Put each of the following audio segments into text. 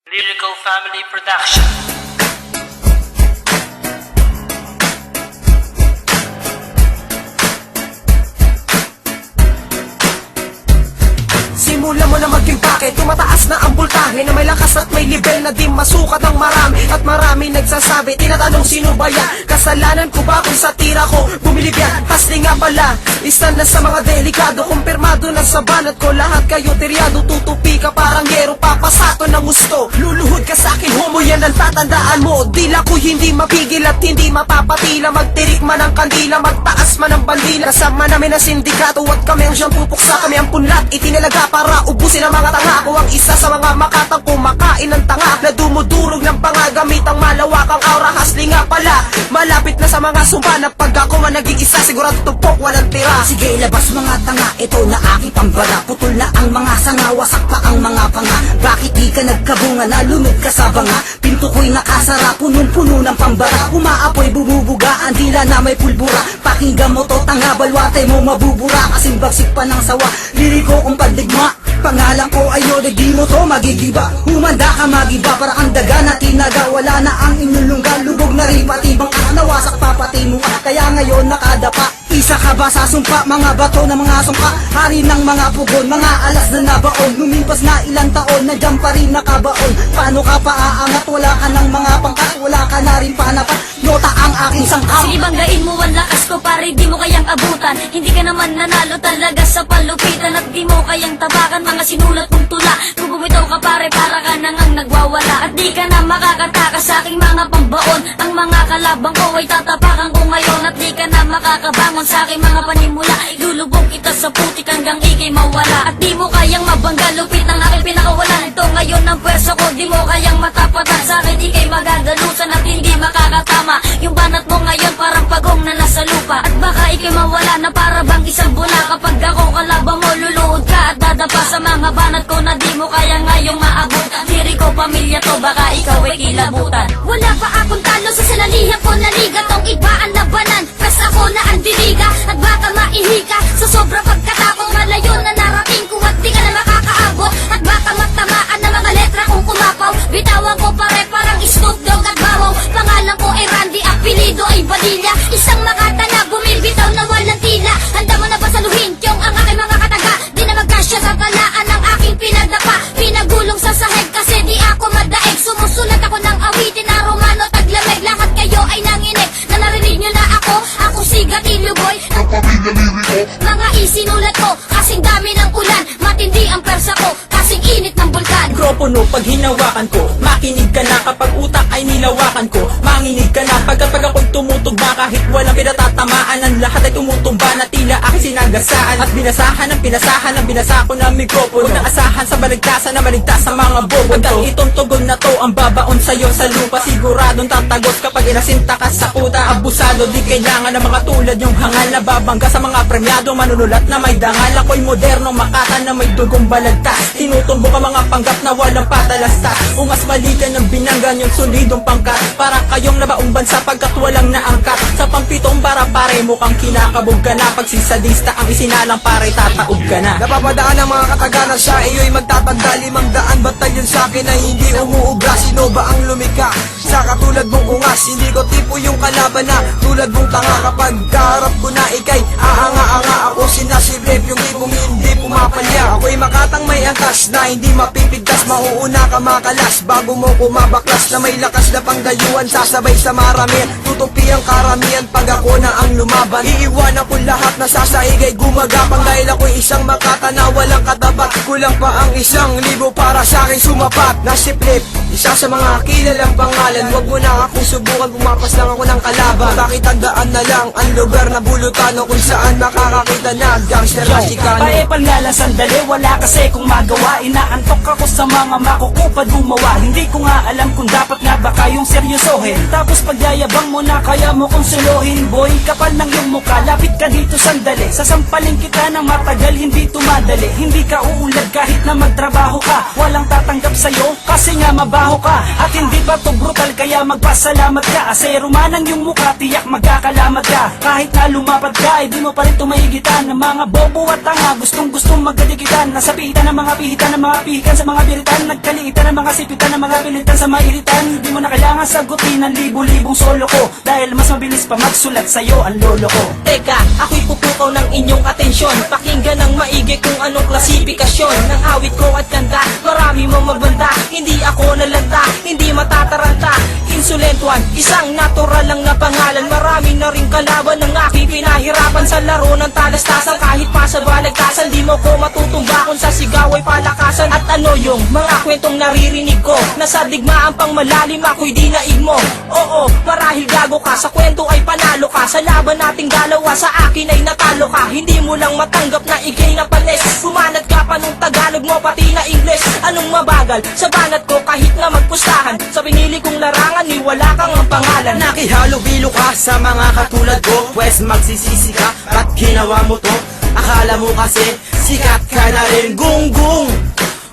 Lyrical Family Production. Simula mo na mag-impake, tumataas na ang bultahe na may lakas at may level na di masukat ng marami. At marami nagsasabi, tinatanong sino ba yan? Kasalanan ko ba kung sa tira ko bumilibyan? Hasli nga pala, isa na sa mga delikado. Kumpirmado na sa banat ko, lahat kayo tiryado. Tutupi ka parang yero, papasato ng gusto. Luluhod ka sa akin, homo, yan ang tatandaan mo. Dila ko hindi mapigil at hindi mapapatila. Magtirik man ang kandila, magtaas man ang bandila. Kasama namin ang sindikato at kami ang siyang pupuksa. Kami ang punlat, itinalaga para ubusin ang mga tanga. Ako ang isa sa mga makatang kumakain ng tanga na dumudurog ng pangagamit ang malawakang aura. Hasli nga pala, malapit na sa mga sumpa na pag ako man nag-iisa, sigurado tupok walang tira. Sige, labas mga tanga, ito na aking pambara. Putol na ang mga sanga, wasak pa ang mga panga. Bakit di ka nagkabunga, nalunod ka sa banga? Pinto ko'y nakasara, punong-puno ng pambara. Umaapoy, bumubuga, ang dila na may pulbura. Pakinggan mo to, tanga, balwate mo mabubura. Kasing bagsik pa ng sawa, liriko kong pandigma. Pangalan ko ay Yode, di mo to magigiba. Humanda ka magiba, para kang daga na tinaga. Wala na ang inulungga, lubog na rin pati bang nawasak pa pati mo. Kaya ngayon nakadapa, isa ka ba sa sumpa? Mga bato na mga sumpa, hari ng mga pugon, mga alas na nabaon. Lumimpas na ilang taon, nandiyan pa rin nakabaon. Paano ka pa aangat? Wala ka ng mga pangkat, wala ka na rin panapat. Nota ang aking sangkap. Sige, banggain mo ang lakas ko, pare, di mo kayang abutan. Hindi ka naman nanalo talaga sa palupitan. At di mo kayang tabakan mga sinulat mong tula. Kung bumitaw ka, pare, para ka na ngang nagwawala. At di ka na makakatakas sa aking mga pambaon. Ang mga kalabang ko ay tatapakan ko ngayon. At di ka na makakabangon sa aking mga panimula. Ilulubog kita sa putik hanggang ikay mawala. At di mo kayang mabangga, lupit ng aking pinakawalan. Ito ngayon ang pwersa ko, di mo kayang matapatan sa akin. Ikay magagalusan at hindi makakatama. Yung banat mo ngayon parang pagong na nasa lupa. At baka ikay mawala na para bang isang bula. Kapag ako kalaban mo, luluhod ka at dadapa sa mga banat ko na di mo kaya ngayong maabot. Diri ko pamilya to, baka ikaw ay kilabutan. Wala pa akong talo sa salalihan ko na liga. Tong iba ang labanan, kas ako na ang diriga. At baka maihika sa sobra pagkatakot. Malayo na narating ko at di ka na makakaabot. At baka matamaan na mga letra kung kumapaw. Bitawan ko pare parang Snoop Dogg at Bawaw. Pangalan ko ay Randy, apelido ay Badilla. Isang makata na bumibitaw na walang tila. Handa mo na ba saluhin yung ang aking mga kataga? Di na magkasya sa talaan ng aking pinagdapa. Pinagulong sa sahig kasi di ako madaig. Sumusulat ako ng awitin na romano taglamig. Lahat kayo ay nanginig na narinig nyo na ako. Ako si Gatilio Boy, ang pamilya liriko. Mga isinulat ko, kasing dami ng ulan. Matindi ang persa ko, kasing init ng bulkan. Mikropono pag hinawakan ko, makinig ka na kapag utak ay nilawakan ko. Manginig ka na pagkat pag ako'y tumutugma. Kahit walang pinatatamaan, ang lahat ay tumutumba na tila aking sinagasaan. At binasahan ang pinasahan ang binasa ko ng mikropono. Huwag na asahan sa baligtasan na maligtas sa mga bobo. Pagkat itong tugon na to ang babaon sa'yo sa lupa. Siguradong tatagos kapag inasinta ka sa kuta. Abusado, di kailangan ng mga tulad yung hangal na babangga sa mga premyado. Manunulat na may dangal. Ako'y modernong makatan na may dugong balagtas. Tinutumbok ang mga panggap na walang patalastas. Ungas maligan ng binanggan yung solidong pangkat. Para kayong nabaong bansa pagkat walang naangkat. Sa pampitong bara pare mukhang kinakabog ka na. Pag si sadista ang isinalang pare tataog ka na. Napapadaan ang mga kataganan sa iyo'y magtatanda. 500 batalyon sa akin na hindi umuubra. Sino ba ang lumika sa katulad mong ungas? Hindi ko tipo yung kalaban na tulad mong tanga. Kapag kaharap ko na ikay aanga-anga. Ako sinasirip yung tipong hindi pumapalya. Ako'y makatang may angkas na hindi mapipigtas. Mauuna ka makalas bago mo kumabaklas. Na may lakas na panggayuan sasabay sa maramihan. Tutupi ang karamihan pag ako na ang lumaban. Iiwanan ko lahat na sasaig ay gumagapang. Dahil ako'y isang makata na walang katapat. Kulang pa ang 1,000 para sa akin sumapat. Nasiplip, isa sa mga kilalang pangalan. Huwag mo na akong subukan, pumapas lang ako ng kalaban. Bakit tandaan na lang ang lugar na bulutano kung saan makakakita na gangster na sikano. Pae-palala sandali, wala kasi kung magawa. Inaantok ako sa mga makukupad gumawa. Hindi ko nga alam kung dapat nga ba kayong seryosohin. Tapos pagyayabang mo na kaya mo kong suluhin. Boy, kapal ng iyong mukha, lapit ka dito sandali. Sasampalin kita ng matagal, hindi tumadali. Hindi ka uulad kahit na magtrabaho ka. Walang tatanggap sa'yo kasi nga mabaho ka. At hindi ba to brutal kaya magpasalamat ka. Asero man ang iyong mukha, tiyak magkakalamat ka. Kahit na lumapad ka, di mo pa rin tumahigitan ng mga bobo at tanga. Gustong magkadikitan, nasapitan ng mga Nagpihitan ng mga pihikan sa mga biritan, nagkaliitan ng mga sipitan ng mga pilitan sa mairitan. Hindi mo na kailangan sagutin ang libo-libong solo ko, dahil mas mabilis pa magsulat sa'yo ang lolo ko. Teka, ako'y pupukaw ng inyong atensyon. Pakinggan ng maigi kung anong klasifikasyon ng awit ko at kanta. Marami mong magbanta, hindi ako nalanta, hindi matataranta. Insulentuan, isang natural lang na pangalan. Marami na rin kalaban ng aking pinahirapan sa laro ng talastasan. Kahit pa sa balagtasan, di mo ko matutumba kung sa sigaw ay palakasan. At ano yung mga kwentong naririnig ko, nasa digmaan pang malalim ako'y di naig mo. Oo, marahil gago ka, sa kwento ay panalo ka. Sa laban nating dalawa, sa akin ay natalo ka. Hindi mo lang matanggap na ikay na palis. Pumanat ka pa nung Tagalog mo, pati na English. Anong mabagal sa banat ko kahit na magpustahan? Sa pinili kong larangan, ni wala kang ang pangalan. Nakihalo-bilo ka sa mga katulad ko, pwes magsisisi ka, ba't ginawa mo to? Akala mo kasi, sikat ka na rin, gung-gung.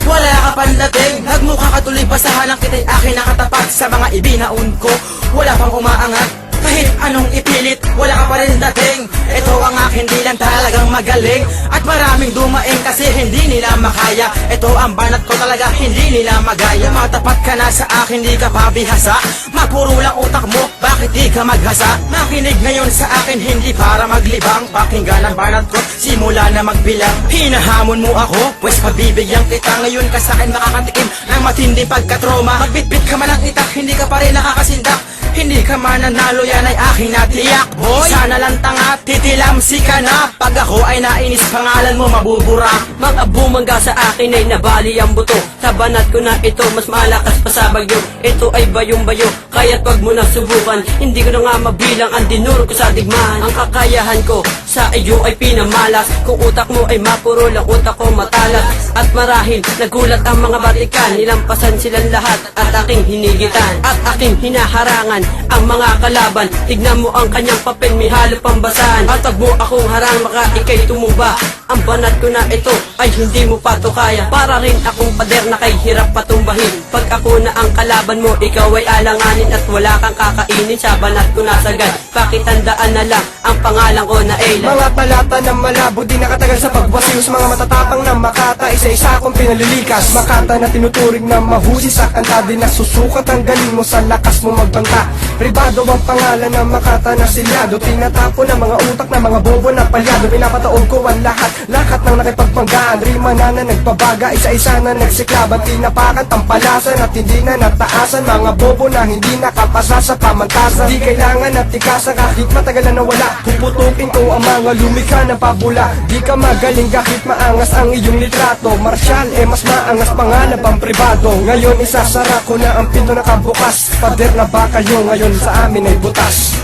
Wala ka pandating, nagmukha ka tuloy basahan ng kita'y akin nakatapat sa mga ibinaon ko. Wala pang umaangat, kahit anong ipilit, wala ka pa rin dating. Ito ang akin, di lang talagang magaling. At maraming dumaing kasi hindi nila makaya. Ito ang banat ko talaga, hindi nila magaya. Matapat ka na sa akin, di ka pabihasa. Mapuro lang utak mo, bakit di ka maghasa? Makinig ngayon sa akin, hindi para maglibang. Pakinggan ang banat ko, simula na magbilang. Hinahamon mo ako, pues pabibigyan kita. Ngayon ka sa akin makakatikim ng matinding pagkatroma. Magbitbit ka man ang itak, hindi ka pa rin nakakasindak. Hindi ka man nanalo, yan ay aking natiyak, boy. Sana lang tanga, titilamsi ka na. Pag ako ay nainis, pangalan mo mabubura. Mga bumangga sa akin ay nabali ang buto. Sa banat ko na ito, mas malakas pa sa bagyo. Ito ay bayong-bayo, kaya't wag mo na subukan. Hindi ko na nga mabilang ang dinuro ko sa digmaan. Ang kakayahan ko sa iyo ay pinamalas. Kung utak mo ay mapuro lang, utak ko matalas. At marahil, nagulat ang mga batikan. Nilampasan silang lahat at aking hinigitan. At aking hinaharangan ang mga kalaban. Tignan mo ang kanyang papel, may halo pang basahan. At wag mo akong harang, maka ikay tumumba. Ang banat ko na ito ay hindi mo pa to kaya. Para rin akong pader na kay hirap patumbahin. Pag ako na ang kalaban mo, ikaw ay alanganin. At wala kang kakainin sa banat ko na sagad. Pakitandaan na lang ang pangalan ko na Aylan. Mga talata na malabo, di nakatagal sa pagwasiw. Sa mga matatapang na Makata, isa-isa akong pinalilikas. Makata na tinuturing na mahusay sa kanta. Di nasusukat ang galing mo sa lakas mo magbanta. Pribado ang pangalan ng Makata na silyado. Tinatapon ng mga utak na mga bobo na palyado. Pinapataog ko ang lahat ng nakipagpanggaan. Rima na nagpabaga, isa-isa na nagsiklaban. Tinapakan, tampalasan at hindi na nataasan. Mga bobo na hindi nakapasa sa pamantasan. Di kailangan at tikasan kahit matagal na nawala. Puputukin ko ang mga lumika ng pabula. Di ka magaling kahit maangas ang iyong litrato. Martial, mas maangas pangalan pang pribado. Ngayon isasara ko na ang pinto nakabukas. Pader na ba kayo ngayon sa amin ay butas?